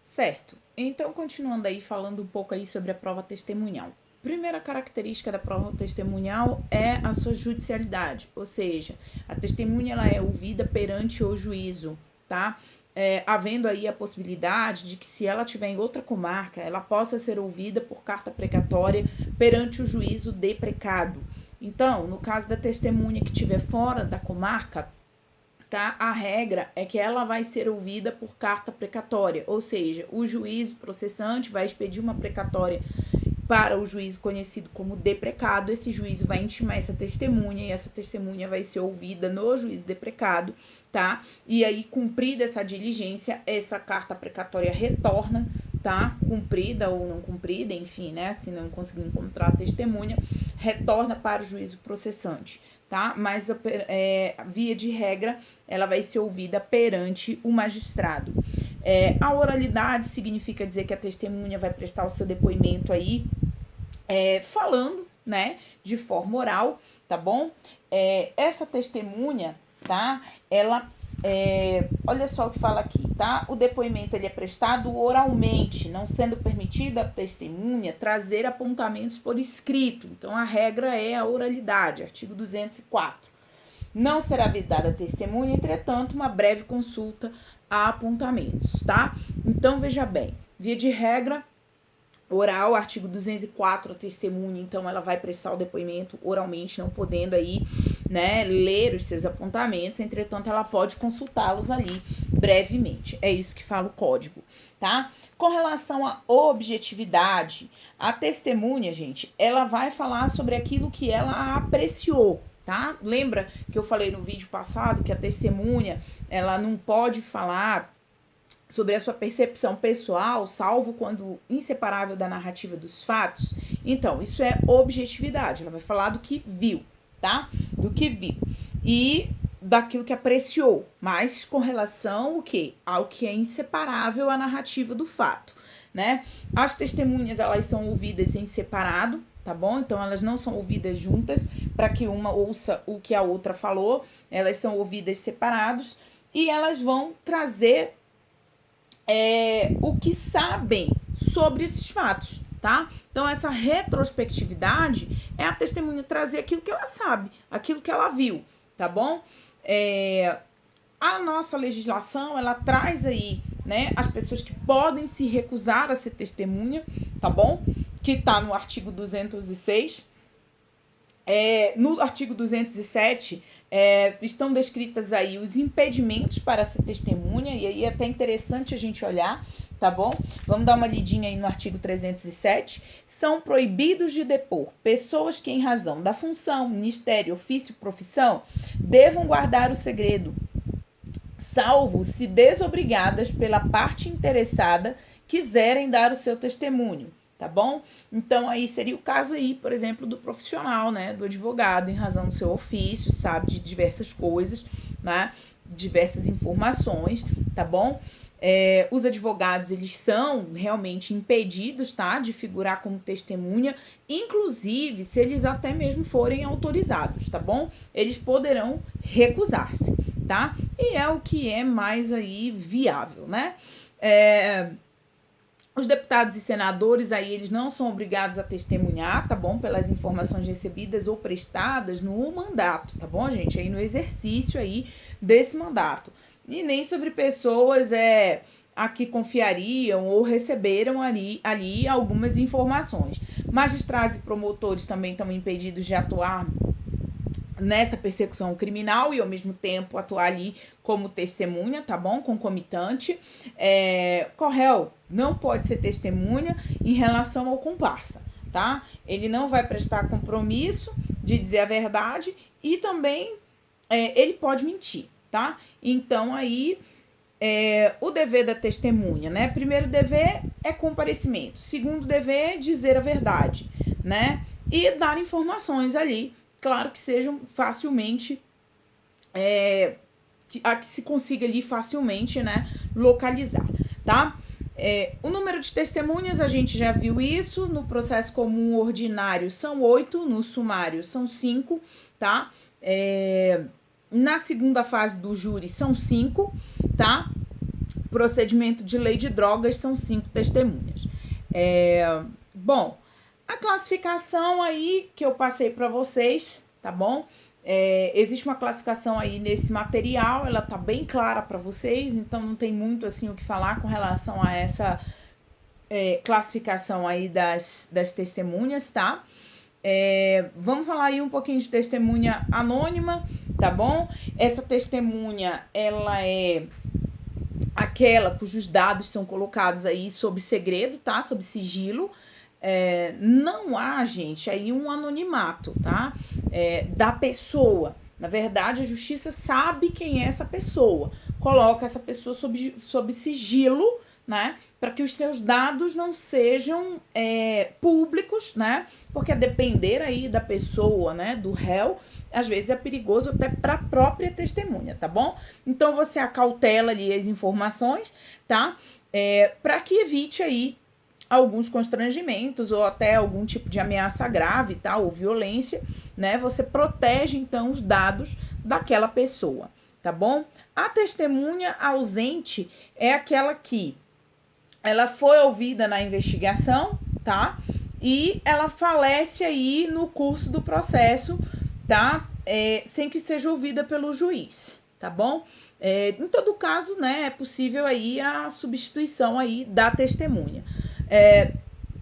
Certo. Então, continuando aí, falando um pouco aí sobre a prova testemunhal. Primeira característica da prova testemunhal é a sua judicialidade, ou seja, a testemunha ela é ouvida perante o juízo, tá? Havendo aí a possibilidade de que se ela estiver em outra comarca, ela possa ser ouvida por carta precatória perante o juízo de precado. Então, no caso da testemunha que estiver fora da comarca, tá? A regra é que ela vai ser ouvida por carta precatória, ou seja, o juiz processante vai expedir uma precatória para o juízo conhecido como deprecado. Esse juízo vai intimar essa testemunha e essa testemunha vai ser ouvida no juízo deprecado, tá? E aí, cumprida essa diligência, essa carta precatória retorna, tá? Cumprida ou não cumprida, enfim, né? Se não conseguir encontrar a testemunha, retorna para o juízo processante, tá? Mas, via de regra, ela vai ser ouvida perante o magistrado. A oralidade significa dizer que a testemunha vai prestar o seu depoimento aí, falando, né, de forma oral, tá bom? Essa testemunha, tá? Ela, olha só o que fala aqui, tá? O depoimento ele é prestado oralmente, não sendo permitida a testemunha trazer apontamentos por escrito. Então, a regra é a oralidade, artigo 204. Não será vedada a testemunha, entretanto, uma breve consulta a apontamentos, tá? Então, veja bem, via de regra, oral, artigo 204, a testemunha, então, ela vai prestar o depoimento oralmente, não podendo aí, né, ler os seus apontamentos, entretanto, ela pode consultá-los ali brevemente. É isso que fala o código, tá? Com relação à objetividade, a testemunha, gente, ela vai falar sobre aquilo que ela apreciou, tá? Lembra que eu falei no vídeo passado que a testemunha, ela não pode falar sobre a sua percepção pessoal, salvo quando inseparável da narrativa dos fatos? Então, isso é objetividade, ela vai falar do que viu, tá? Do que viu. E daquilo que apreciou, mas com relação ao quê? Ao que é inseparável à narrativa do fato, né? As testemunhas, elas são ouvidas em separado, tá bom? Então, elas não são ouvidas juntas para que uma ouça o que a outra falou, elas são ouvidas separados e elas vão trazer o que sabem sobre esses fatos, tá? Então, essa retrospectividade é a testemunha trazer aquilo que ela sabe, aquilo que ela viu, tá bom? A nossa legislação, ela traz aí, né, as pessoas que podem se recusar a ser testemunha, tá bom? Que tá no artigo 206. No artigo 207, estão descritas aí os impedimentos para ser testemunha, e aí é até interessante a gente olhar, tá bom? Vamos dar uma lidinha aí no artigo 307. São proibidos de depor pessoas que, em razão da função, ministério, ofício, profissão, devam guardar o segredo, salvo se desobrigadas pela parte interessada quiserem dar o seu testemunho, tá bom? Então, aí seria o caso aí, por exemplo, do profissional, né, do advogado, em razão do seu ofício, sabe de diversas coisas, né, diversas informações, tá bom? Os advogados, eles são realmente impedidos, tá, de figurar como testemunha, inclusive se eles até mesmo forem autorizados, tá bom? Eles poderão recusar-se, tá? E é o que é mais aí viável, né? Os deputados e senadores, aí, eles não são obrigados a testemunhar, tá bom? Pelas informações recebidas ou prestadas no mandato, tá bom, gente? Aí no exercício aí desse mandato. E nem sobre pessoas a que confiariam ou receberam ali algumas informações. Magistrados e promotores também estão impedidos de atuar nessa persecução criminal e, ao mesmo tempo, atuar ali como testemunha, tá bom? Concomitante. Corréu não pode ser testemunha em relação ao comparsa, tá? Ele não vai prestar compromisso de dizer a verdade e também ele pode mentir, tá? Então, aí, o dever da testemunha, né? Primeiro dever é comparecimento. Segundo dever é dizer a verdade, né? E dar informações ali, claro que sejam facilmente, que se consiga ali facilmente, né, localizar, tá? O número de testemunhas, a gente já viu isso, no processo comum ordinário são 8, no sumário são 5, tá? Na segunda fase do júri são 5, tá? procedimento de lei de drogas são 5 testemunhas. Bom, a classificação aí que eu passei para vocês, tá bom? Existe uma classificação aí nesse material, ela tá bem clara para vocês, então não tem muito assim o que falar com relação a essa classificação aí das testemunhas, tá? Vamos falar aí um pouquinho de testemunha anônima, tá bom? Essa testemunha, ela é aquela cujos dados são colocados aí sob segredo, tá? Sob sigilo. Não há, gente, aí um anonimato, tá? Da pessoa. Na verdade, a justiça sabe quem é essa pessoa. Coloca essa pessoa sob sigilo, né? Para que os seus dados não sejam públicos, né? Porque a depender aí da pessoa, né? Do réu, às vezes é perigoso até para a própria testemunha, tá bom? Então, você acautela ali as informações, tá? Para que evite aí alguns constrangimentos ou até algum tipo de ameaça grave, tá? Ou violência, né? Você protege, então, os dados daquela pessoa, tá bom? A testemunha ausente é aquela que ela foi ouvida na investigação, tá? E ela falece aí no curso do processo, tá? Sem que seja ouvida pelo juiz, tá bom? Em todo caso, né, é possível aí a substituição aí da testemunha.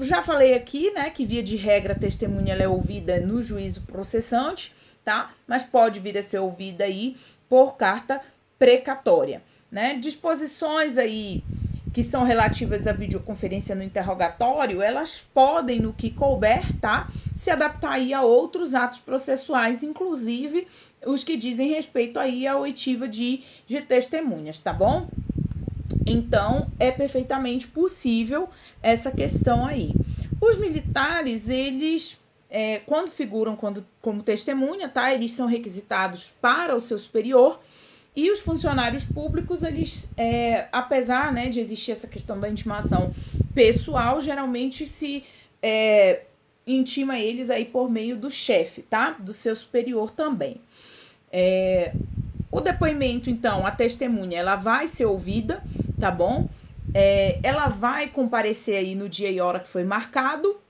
Já falei aqui, né, que via de regra a testemunha ela é ouvida no juízo processante, tá? Mas pode vir a ser ouvida aí por carta precatória, né? Disposições aí que são relativas à videoconferência no interrogatório, elas podem, no que couber, tá? Se adaptar aí a outros atos processuais, inclusive os que dizem respeito aí à oitiva de testemunhas, tá bom? Então, é perfeitamente possível essa questão aí. Os militares, eles, quando figuram como testemunha, tá? Eles são requisitados para o seu superior. E os funcionários públicos, eles, apesar, né, de existir essa questão da intimação pessoal, geralmente se intima eles aí por meio do chefe, tá? Do seu superior também. O depoimento, então, a testemunha, ela vai ser ouvida, tá bom? Ela vai comparecer aí no dia e hora que foi marcado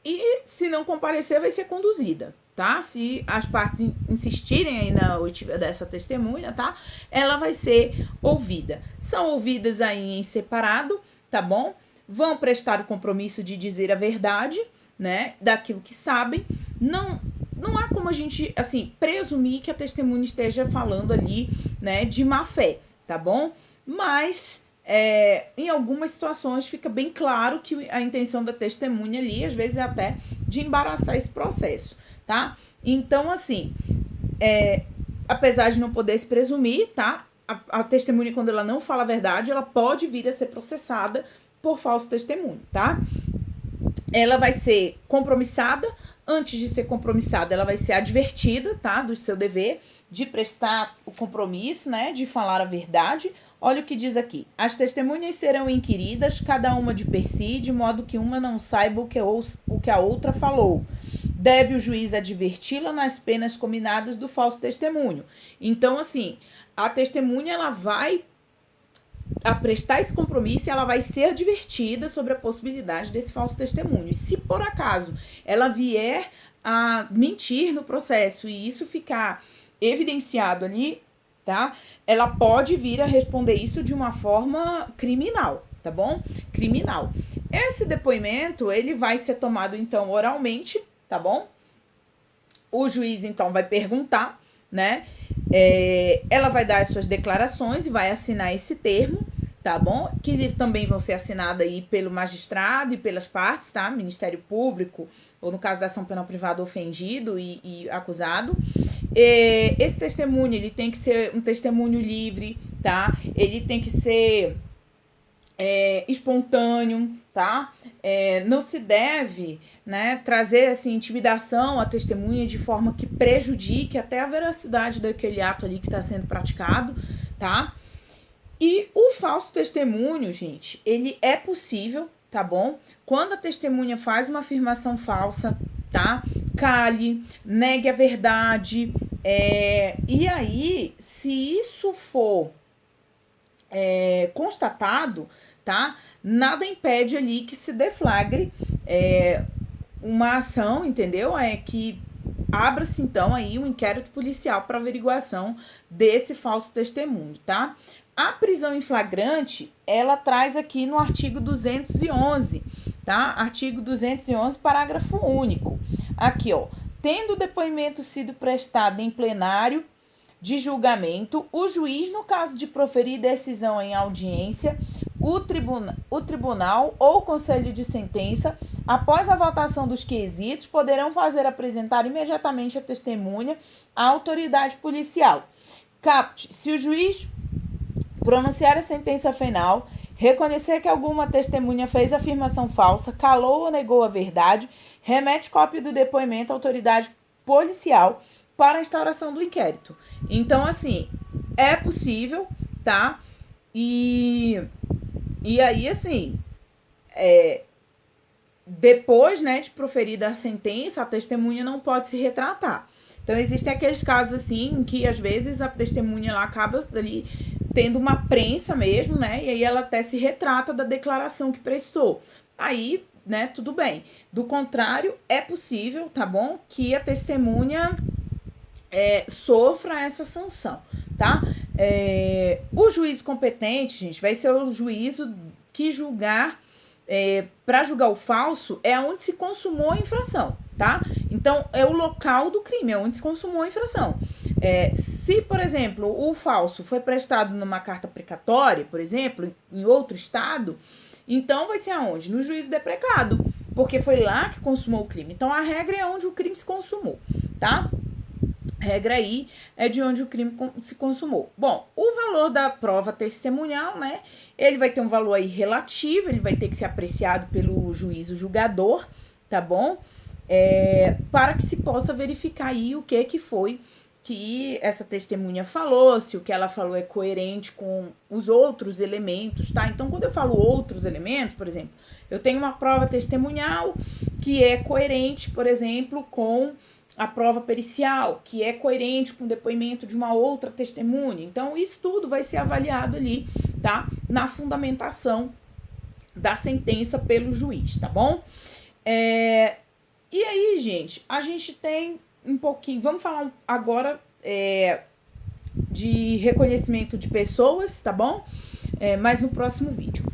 e, se não comparecer, vai ser conduzida, tá? Se as partes insistirem aí na oitiva dessa testemunha, tá? Ela vai ser ouvida. São ouvidas aí em separado, tá bom? Vão prestar o compromisso de dizer a verdade, né? Daquilo que sabem. Não há como a gente, assim, presumir que a testemunha esteja falando ali, né, de má fé, tá bom? Mas, em algumas situações fica bem claro que a intenção da testemunha ali, às vezes, é até de embaraçar esse processo, tá? Então, assim, apesar de não poder se presumir, tá? A testemunha, quando ela não fala a verdade, ela pode vir a ser processada por falso testemunho, tá? Ela vai ser compromissada. Antes de ser compromissada, ela vai ser advertida, tá? Do seu dever de prestar o compromisso, né? De falar a verdade. Olha o que diz aqui. As testemunhas serão inquiridas, cada uma de per si, de modo que uma não saiba o que a outra falou. Deve o juiz adverti-la nas penas combinadas do falso testemunho. Então, assim, a testemunha, ela vai prestar esse compromisso e ela vai ser advertida sobre a possibilidade desse falso testemunho. E se por acaso ela vier a mentir no processo e isso ficar evidenciado ali, tá? Ela pode vir a responder isso de uma forma criminal, tá bom? Criminal. Esse depoimento, ele vai ser tomado, então, oralmente, tá bom? O juiz, então, vai perguntar, né? Ela vai dar as suas declarações e vai assinar esse termo, tá bom? Que também vão ser assinadas aí pelo magistrado e pelas partes, tá? Ministério Público, ou no caso da ação penal privada, ofendido e acusado. Esse testemunho, ele tem que ser um testemunho livre, tá? Ele tem que ser espontâneo, tá? Não se deve, né, trazer assim, intimidação à testemunha de forma que prejudique até a veracidade daquele ato ali que está sendo praticado, tá? E o falso testemunho, gente, ele é possível, tá bom? Quando a testemunha faz uma afirmação falsa, tá? Cale, negue a verdade. E aí, se isso for constatado, tá? Nada impede ali que se deflagre uma ação, entendeu? Que abra-se então aí um inquérito policial para averiguação desse falso testemunho, tá? A prisão em flagrante, ela traz aqui no artigo 211, tá? Artigo 211, parágrafo único. Aqui, ó, tendo o depoimento sido prestado em plenário de julgamento, o juiz, no caso de proferir decisão em audiência, o tribunal ou conselho de sentença, após a votação dos quesitos, poderão fazer apresentar imediatamente a testemunha à autoridade policial. Caput, se o juiz pronunciar a sentença final, reconhecer que alguma testemunha fez afirmação falsa, calou ou negou a verdade, remete cópia do depoimento à autoridade policial para a instauração do inquérito. Então, assim, é possível, tá? E aí, assim, depois, né, de proferida a sentença, a testemunha não pode se retratar. Então, existem aqueles casos, assim, em que, às vezes, a testemunha ela acaba ali tendo uma prensa mesmo, né, e aí ela até se retrata da declaração que prestou. Aí, né, tudo bem. Do contrário, é possível, tá bom, que a testemunha sofra essa sanção, tá? O juízo competente, gente, vai ser o juízo que julgar, para julgar o falso, é onde se consumou a infração, tá? Então, é o local do crime, é onde se consumou a infração. Se, por exemplo, o falso foi prestado numa carta precatória, por exemplo, em outro estado, então vai ser aonde? No juízo deprecado, porque foi lá que consumou o crime. Então, a regra é onde o crime se consumou, tá? Regra aí é de onde o crime se consumou. Bom, o valor da prova testemunhal, né? Ele vai ter um valor aí relativo, ele vai ter que ser apreciado pelo juízo julgador, tá bom? Para que se possa verificar aí o que foi que essa testemunha falou, se o que ela falou é coerente com os outros elementos, tá? Então, quando eu falo outros elementos, por exemplo, eu tenho uma prova testemunhal que é coerente, por exemplo, com a prova pericial, que é coerente com o depoimento de uma outra testemunha. Então, isso tudo vai ser avaliado ali, tá? Na fundamentação da sentença pelo juiz, tá bom? E aí, gente, a gente tem um pouquinho... Vamos falar agora de reconhecimento de pessoas, tá bom? Mas no próximo vídeo.